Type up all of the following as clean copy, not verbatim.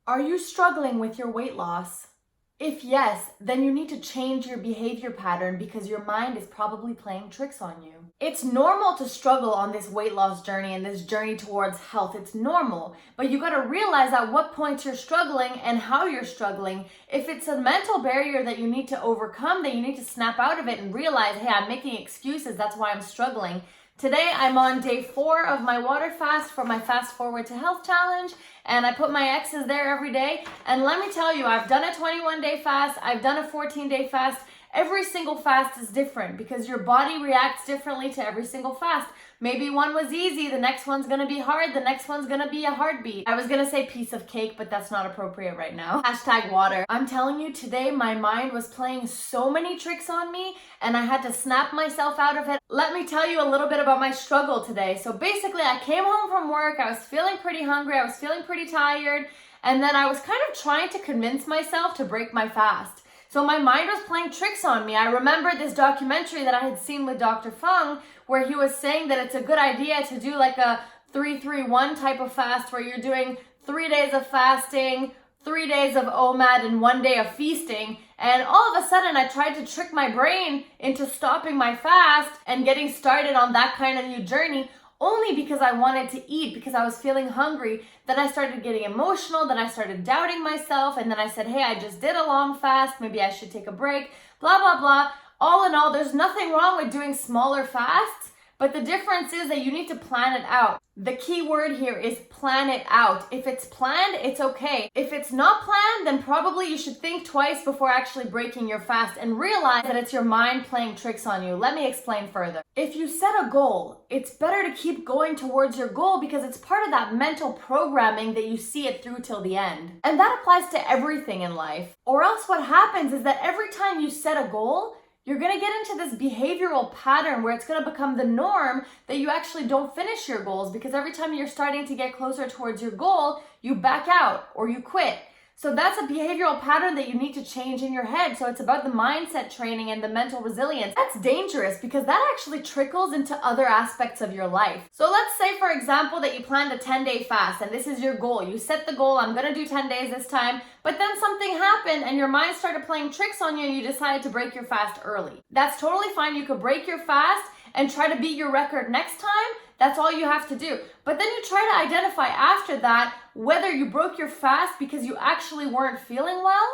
Are you struggling with your weight loss? If yes, then you need to change your behavior pattern because your mind is probably playing tricks on you. It's normal to struggle on this weight loss journey and this journey towards health. It's normal, but you got to realize at what points you're struggling and how you're struggling. If it's a mental barrier that you need to overcome, then you need to snap out of it and realize, hey, I'm making excuses. That's why I'm struggling. Today, I'm on day 4 of my water fast for my Fast Forward to Health challenge, and I put my X's there every day. And let me tell you, I've done a 21-day fast, I've done a 14-day fast. Every single fast is different because your body reacts differently to every single fast. Maybe one was easy, the next one's gonna be hard, the next one's gonna be a heartbeat. I was gonna say piece of cake, but that's not appropriate right now. Hashtag water. I'm telling you, today my mind was playing so many tricks on me and I had to snap myself out of it. Let me tell you a little bit about my struggle today. So basically, I came home from work, I was feeling pretty hungry, I was feeling pretty tired, and then I was kind of trying to convince myself to break my fast. So my mind was playing tricks on me. I remembered this documentary that I had seen with Dr. Fung where he was saying that it's a good idea to do like a 3-3-1 type of fast where you're doing 3 days of fasting, 3 days of OMAD, and 1 day of feasting. And all of a sudden I tried to trick my brain into stopping my fast and getting started on that kind of new journey only because I wanted to eat, because I was feeling hungry. Then I started getting emotional, then I started doubting myself, and then I said, hey, I just did a long fast, maybe I should take a break, blah, blah, blah. All in all, there's nothing wrong with doing smaller fasts, but the difference is that you need to plan it out. The key word here is plan it out. If it's planned, it's okay. If it's not planned, then probably you should think twice before actually breaking your fast and realize that it's your mind playing tricks on you. Let me explain further. If you set a goal, it's better to keep going towards your goal because it's part of that mental programming that you see it through till the end. And that applies to everything in life. Or else what happens is that every time you set a goal, you're going to get into this behavioral pattern where it's going to become the norm that you actually don't finish your goals because every time you're starting to get closer towards your goal, you back out or you quit. So that's a behavioral pattern that you need to change in your head. So it's about the mindset training and the mental resilience. That's dangerous because that actually trickles into other aspects of your life. So let's say, for example, that you planned a 10-day fast and this is your goal. You set the goal, I'm going to do 10 days this time, but then something happened and your mind started playing tricks on you and you decided to break your fast early. That's totally fine. You could break your fast and try to beat your record next time. That's all you have to do. But then you try to identify after that whether you broke your fast because you actually weren't feeling well,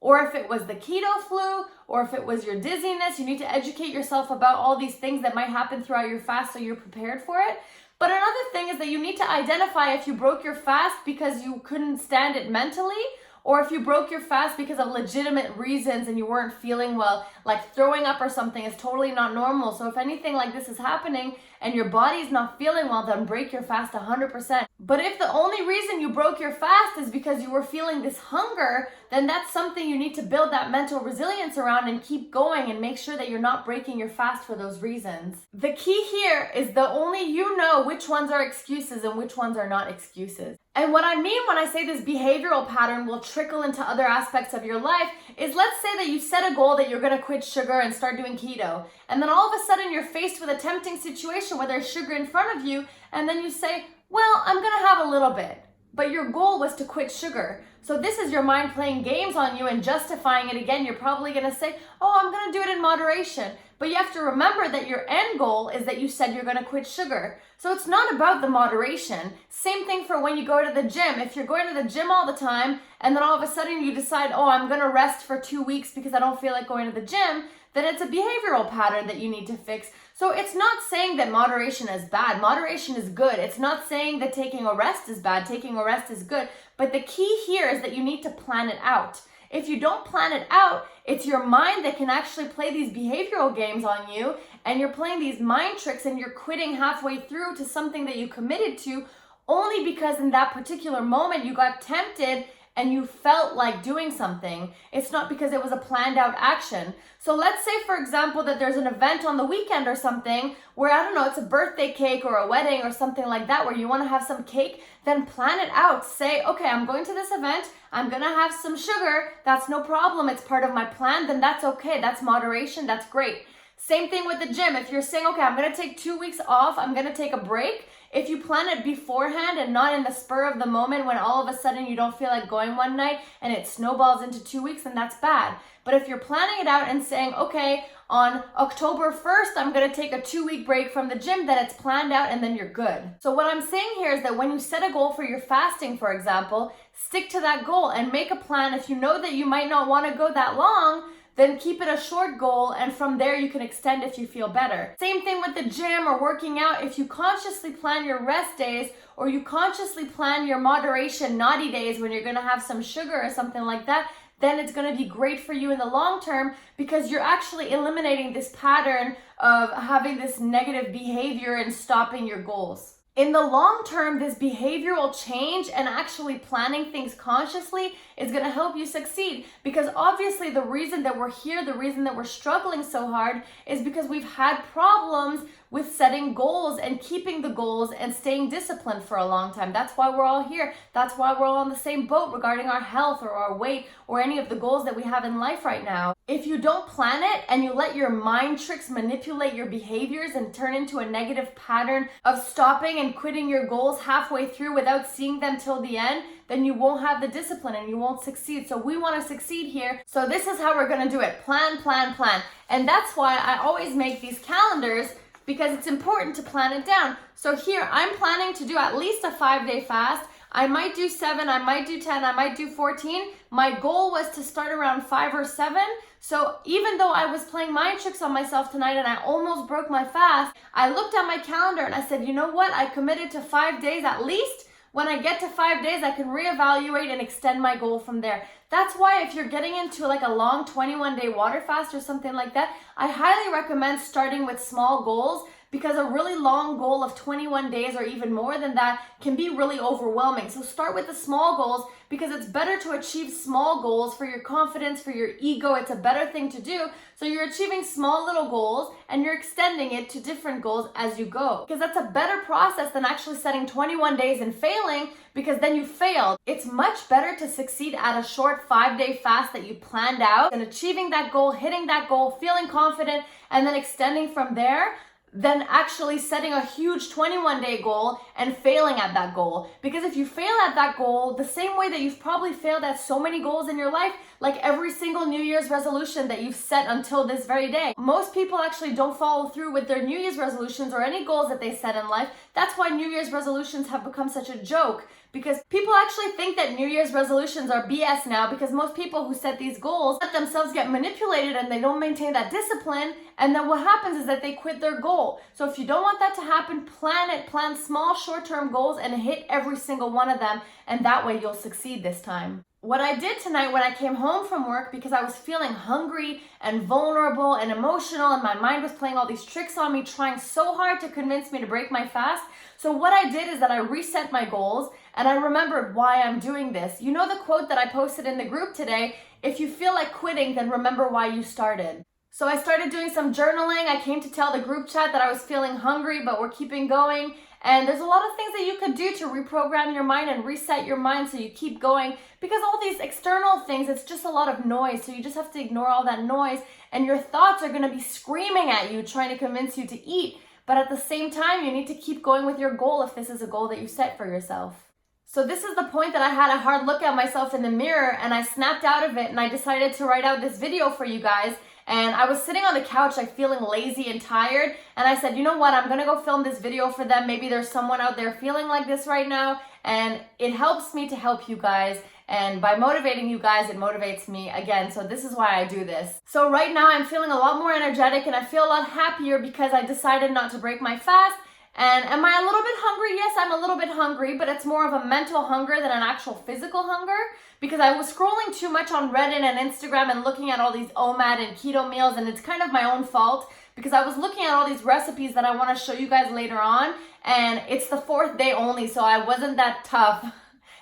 or if it was the keto flu, or if it was your dizziness. You need to educate yourself about all these things that might happen throughout your fast so you're prepared for it. But another thing is that you need to identify if you broke your fast because you couldn't stand it mentally, or if you broke your fast because of legitimate reasons and you weren't feeling well, like throwing up or something is totally not normal. So if anything like this is happening and your body's not feeling well, then break your fast 100%. But if the only reason you broke your fast is because you were feeling this hunger, then that's something you need to build that mental resilience around and keep going and make sure that you're not breaking your fast for those reasons. The key here is that only you know which ones are excuses and which ones are not excuses. And what I mean when I say this behavioral pattern will trickle into other aspects of your life is, let's say that you set a goal that you're going to quit sugar and start doing keto. And then all of a sudden you're faced with a tempting situation where there's sugar in front of you. And then you say, well, I'm going to have a little bit. But your goal was to quit sugar. So this is your mind playing games on you and justifying it again. You're probably going to say, oh, I'm going to do it in moderation. But you have to remember that your end goal is that you said you're going to quit sugar. So it's not about the moderation. Same thing for when you go to the gym. If you're going to the gym all the time and then all of a sudden you decide, oh, I'm going to rest for 2 weeks because I don't feel like going to the gym, then it's a behavioral pattern that you need to fix. So it's not saying that moderation is bad. Moderation is good. It's not saying that taking a rest is bad. Taking a rest is good. But the key here is that you need to plan it out. If you don't plan it out, it's your mind that can actually play these behavioral games on you, and you're playing these mind tricks and you're quitting halfway through to something that you committed to only because in that particular moment you got tempted and you felt like doing something. It's not because it was a planned out action. So let's say, for example, that there's an event on the weekend or something where, I don't know, it's a birthday cake or a wedding or something like that where you want to have some cake, then plan it out. Say, okay, I'm going to this event. I'm going to have some sugar. That's no problem. It's part of my plan. Then that's okay. That's moderation. That's great. Same thing with the gym. If you're saying, okay, I'm going to take 2 weeks off. I'm going to take a break. If you plan it beforehand and not in the spur of the moment when all of a sudden you don't feel like going one night and it snowballs into 2 weeks, then that's bad. But if you're planning it out and saying, okay, on October 1st, I'm gonna take a 2-week break from the gym, then it's planned out and then you're good. So what I'm saying here is that when you set a goal for your fasting, for example, stick to that goal and make a plan. If you know that you might not wanna go that long, then keep it a short goal, and from there you can extend if you feel better. Same thing with the gym or working out. If you consciously plan your rest days or you consciously plan your moderation naughty days when you're gonna have some sugar or something like that, then it's gonna be great for you in the long term because you're actually eliminating this pattern of having this negative behavior and stopping your goals. In the long term, this behavioral change and actually planning things consciously is going to help you succeed, because obviously the reason that we're here, the reason that we're struggling so hard is because we've had problems with setting goals and keeping the goals and staying disciplined for a long time. That's why we're all here. That's why we're all on the same boat regarding our health or our weight or any of the goals that we have in life right now. If you don't plan it and you let your mind tricks manipulate your behaviors and turn into a negative pattern of stopping and quitting your goals halfway through without seeing them till the end, then you won't have the discipline and you won't succeed. So we want to succeed here. So this is how we're going to do it. Plan, plan, plan. And that's why I always make these calendars, because it's important to plan it down. So here I'm planning to do at least a 5-day fast. I might do 7, I might do 10, I might do 14. My goal was to start around 5 or 7. So even though I was playing mind tricks on myself tonight and I almost broke my fast, I looked at my calendar and I said, you know what? I committed to 5 days at least. When I get to 5 days, I can reevaluate and extend my goal from there. That's why if you're getting into like a long 21-day water fast or something like that, I highly recommend starting with small goals, because a really long goal of 21 days or even more than that can be really overwhelming. So start with the small goals, because it's better to achieve small goals for your confidence, for your ego. It's a better thing to do. So you're achieving small little goals and you're extending it to different goals as you go, because that's a better process than actually setting 21 days and failing, because then you failed. It's much better to succeed at a short 5-day fast that you planned out and achieving that goal, hitting that goal, feeling confident, and then extending from there, than actually setting a huge 21-day goal and failing at that goal. Because if you fail at that goal, the same way that you've probably failed at so many goals in your life, like every single New Year's resolution that you've set until this very day, most people actually don't follow through with their New Year's resolutions or any goals that they set in life. That's why New Year's resolutions have become such a joke, because people actually think that New Year's resolutions are BS now, because most people who set these goals let themselves get manipulated and they don't maintain that discipline, and then what happens is that they quit their goal. So if you don't want that to happen, plan it, plan small short-term goals and hit every single one of them, and that way you'll succeed this time. What I did tonight when I came home from work, because I was feeling hungry and vulnerable and emotional and my mind was playing all these tricks on me, trying so hard to convince me to break my fast. So what I did is that I reset my goals and I remembered why I'm doing this. You know the quote that I posted in the group today, if you feel like quitting, then remember why you started. So I started doing some journaling. I came to tell the group chat that I was feeling hungry, but we're keeping going. And there's a lot of things that you could do to reprogram your mind and reset your mind so you keep going, because all these external things, it's just a lot of noise. So you just have to ignore all that noise, and your thoughts are going to be screaming at you, trying to convince you to eat. But at the same time, you need to keep going with your goal if this is a goal that you set for yourself. So this is the point that I had a hard look at myself in the mirror and I snapped out of it and I decided to write out this video for you guys. And I was sitting on the couch, like feeling lazy and tired. And I said, you know what? I'm going to go film this video for them. Maybe there's someone out there feeling like this right now. And it helps me to help you guys. And by motivating you guys, it motivates me again. So this is why I do this. So right now I'm feeling a lot more energetic and I feel a lot happier because I decided not to break my fast. And am I a little bit hungry? Yes, I'm a little bit hungry, but it's more of a mental hunger than an actual physical hunger, because I was scrolling too much on Reddit and Instagram and looking at all these OMAD and keto meals, and it's kind of my own fault because I was looking at all these recipes that I want to show you guys later on, and it's the 4th day only, so I wasn't that tough.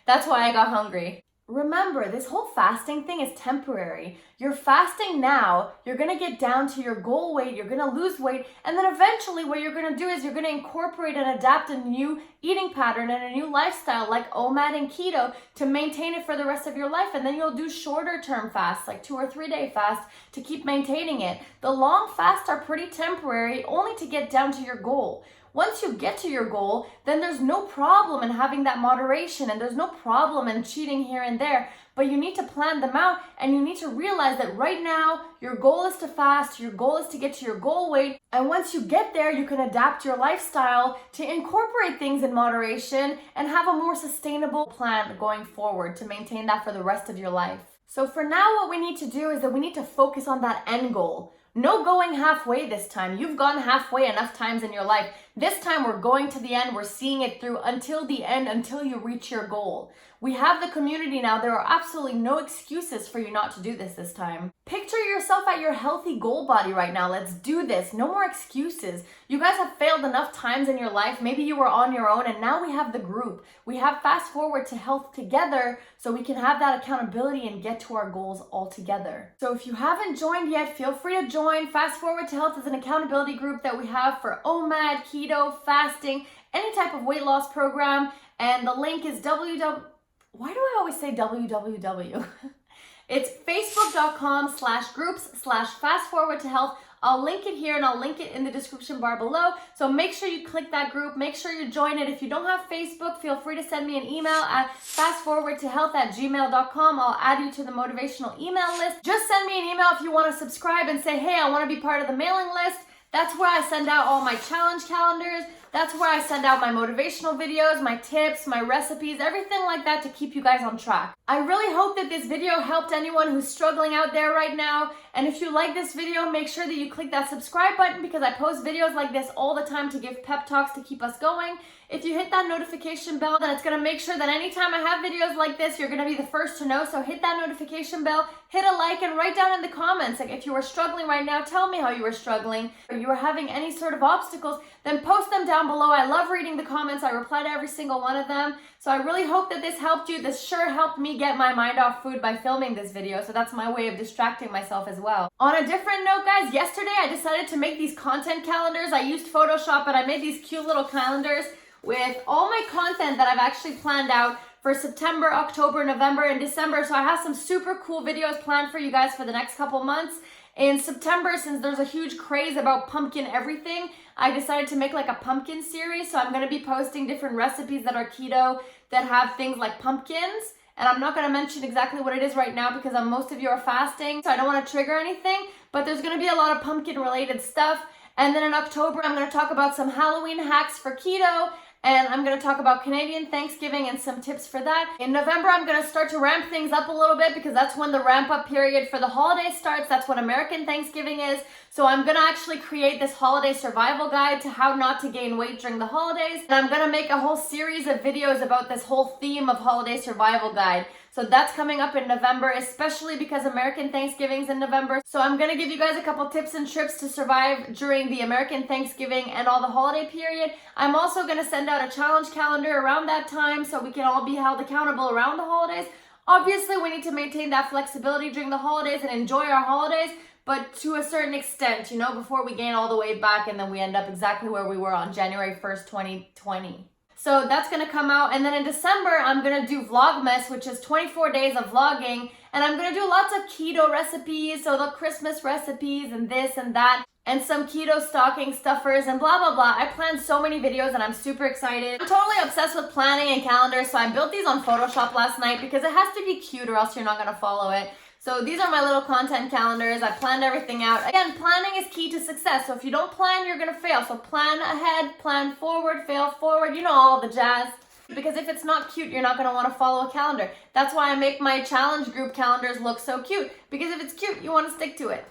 That's why I got hungry. Remember, this whole fasting thing is temporary. You're fasting now, you're gonna get down to your goal weight, you're gonna lose weight, and then eventually what you're gonna do is you're gonna incorporate and adapt a new eating pattern and a new lifestyle like OMAD and keto to maintain it for the rest of your life, and then you'll do shorter term fasts, like 2 or 3 day fasts, to keep maintaining it. The long fasts are pretty temporary, only to get down to your goal. Once you get to your goal, then there's no problem in having that moderation and there's no problem in cheating here and there. But you need to plan them out and you need to realize that right now your goal is to fast, your goal is to get to your goal weight. And once you get there, you can adapt your lifestyle to incorporate things in moderation and have a more sustainable plan going forward to maintain that for the rest of your life. So for now, what we need to do is that we need to focus on that end goal. No going halfway this time. You've gone halfway enough times in your life. This time we're going to the end. We're seeing it through until the end, until you reach your goal. We have the community now. There are absolutely no excuses for you not to do this time. Picture yourself at your healthy goal body right now. Let's do this. No more excuses. You guys have failed enough times in your life. Maybe you were on your own and now we have the group. We have Fast Forward to Health together so we can have that accountability and get to our goals all together. So if you haven't joined yet, feel free to join. Fast Forward to Health is an accountability group that we have for OMAD, keto, fasting, any type of weight loss program. And the link is why do I always say www? It's facebook.com/groups/fastforwardtohealth. I'll link it here and I'll link it in the description bar below. So make sure you click that group. Make sure you join it. If you don't have Facebook, feel free to send me an email at fastforwardtohealth@gmail.com. I'll add you to the motivational email list. Just send me an email if you want to subscribe and say, hey, I want to be part of the mailing list. That's where I send out all my challenge calendars. That's where I send out my motivational videos, my tips, my recipes, everything like that to keep you guys on track. I really hope that this video helped anyone who's struggling out there right now. And if you like this video, make sure that you click that subscribe button because I post videos like this all the time to give pep talks to keep us going. If you hit that notification bell, then it's going to make sure that anytime I have videos like this, you're going to be the first to know. So hit that notification bell, hit a like, and write down in the comments. Like if you were struggling right now, tell me how you were struggling. Or you were having any sort of obstacles, then post them down below. I love reading the comments. I reply to every single one of them. So I really hope that this helped you. This sure helped me get my mind off food by filming this video. So that's my way of distracting myself as well. On a different note, guys, yesterday I decided to make these content calendars. I used Photoshop and I made these cute little calendars with all my content that I've actually planned out for September, October, November, and December. So I have some super cool videos planned for you guys for the next couple months. In September, since there's a huge craze about pumpkin everything, I decided to make like a pumpkin series. So I'm going to be posting different recipes that are keto that have things like pumpkins. And I'm not going to mention exactly what it is right now because most of you are fasting. So I don't want to trigger anything, but there's going to be a lot of pumpkin related stuff. And then in October, I'm going to talk about some Halloween hacks for keto. And I'm going to talk about Canadian Thanksgiving and some tips for that. In November, I'm going to start to ramp things up a little bit because that's when the ramp up period for the holiday starts. That's what American Thanksgiving is. So I'm going to actually create this holiday survival guide to how not to gain weight during the holidays. And I'm going to make a whole series of videos about this whole theme of holiday survival guide. So that's coming up in November, especially because American Thanksgiving's in November. So I'm going to give you guys a couple tips and tricks to survive during the American Thanksgiving and all the holiday period. I'm also going to send out a challenge calendar around that time so we can all be held accountable around the holidays. Obviously, we need to maintain that flexibility during the holidays and enjoy our holidays, but to a certain extent, you know, before we gain all the way back and then we end up exactly where we were on January 1st, 2020. So that's going to come out. And then in December, I'm going to do Vlogmas, which is 24 days of vlogging. And I'm going to do lots of keto recipes, so the Christmas recipes and this and that, and some keto stocking stuffers and blah, blah, blah. I planned so many videos and I'm super excited. I'm totally obsessed with planning and calendars, so I built these on Photoshop last night because it has to be cute or else you're not going to follow it. So these are my little content calendars. I planned everything out. Again, planning is key to success. So if you don't plan, you're going to fail. So plan ahead, plan forward, fail forward. You know, all the jazz. Because if it's not cute, you're not going to want to follow a calendar. That's why I make my challenge group calendars look so cute. Because if it's cute, you want to stick to it.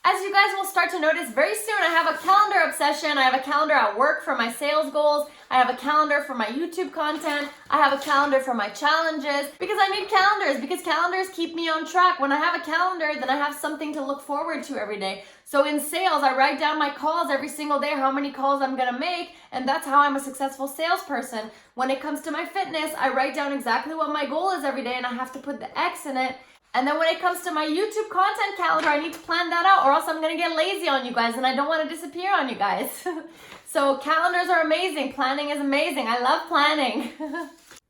As you guys will start to notice, very soon I have a calendar obsession. I have a calendar at work for my sales goals. I have a calendar for my YouTube content. I have a calendar for my challenges because I need calendars because calendars keep me on track. When I have a calendar, then I have something to look forward to every day. So in sales, I write down my calls every single day, how many calls I'm going to make, and that's how I'm a successful salesperson. When it comes to my fitness, I write down exactly what my goal is every day and I have to put the X in it. And then when it comes to my YouTube content calendar, I need to plan that out or else I'm going to get lazy on you guys and I don't want to disappear on you guys. So calendars are amazing. Planning is amazing. I love planning.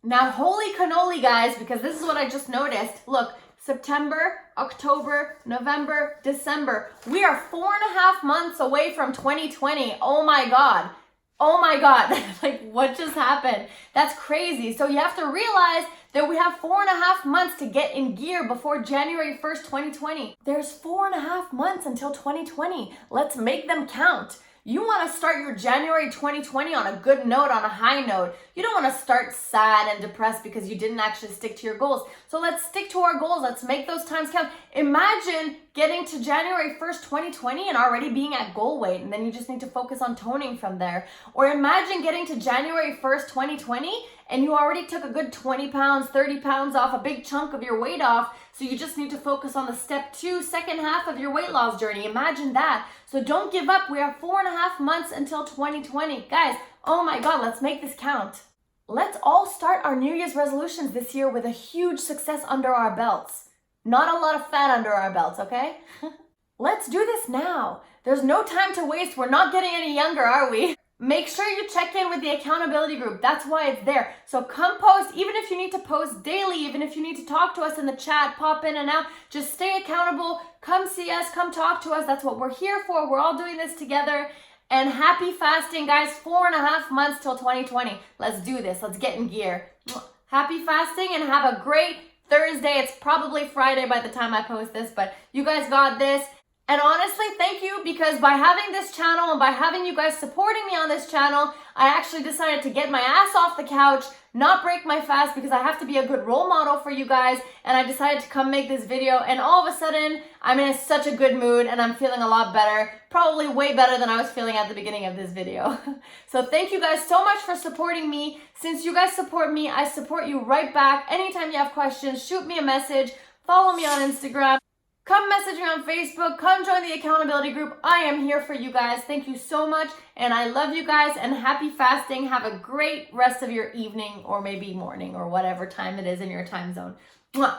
Now, holy cannoli, guys, because this is what I just noticed. Look, September, October, November, December. We are 4.5 months away from 2020. Oh my God. Oh my God, like what just happened? That's crazy. So you have to realize that we have 4.5 months to get in gear before January 1st, 2020. There's 4.5 months until 2020. Let's make them count. You want to start your January 2020 on a good note, on a high note. You don't want to start sad and depressed because you didn't actually stick to your goals. So let's stick to our goals. Let's make those times count. Imagine getting to January 1st, 2020 and already being at goal weight, and then you just need to focus on toning from there. Or imagine getting to January 1st, 2020 and you already took a good 20 pounds, 30 pounds off, a big chunk of your weight off. So you just need to focus on the step 2, second half of your weight loss journey. Imagine that. So don't give up. We have 4.5 months until 2020. Guys, oh my God, let's make this count. Let's all start our New Year's resolutions this year with a huge success under our belts. Not a lot of fat under our belts, okay? Let's do this now. There's no time to waste. We're not getting any younger, are we? Make sure you check in with the accountability group. That's why it's there. So come post, even if you need to post daily, even if you need to talk to us in the chat, pop in and out, just stay accountable. Come see us, come talk to us. That's what we're here for. We're all doing this together. And happy fasting, guys. 4.5 months till 2020. Let's do this. Let's get in gear. Happy fasting and have a great Thursday. It's probably Friday by the time I post this, but you guys got this. And honestly, thank you, because by having this channel and by having you guys supporting me on this channel, I actually decided to get my ass off the couch, not break my fast, because I have to be a good role model for you guys. And I decided to come make this video, and all of a sudden, I'm in such a good mood and I'm feeling a lot better, probably way better than I was feeling at the beginning of this video. So thank you guys so much for supporting me. Since you guys support me, I support you right back. Anytime you have questions, shoot me a message, follow me on Instagram. Come message me on Facebook, come join the accountability group. I am here for you guys. Thank you so much, and I love you guys, and happy fasting. Have a great rest of your evening, or maybe morning, or whatever time it is in your time zone. Mwah.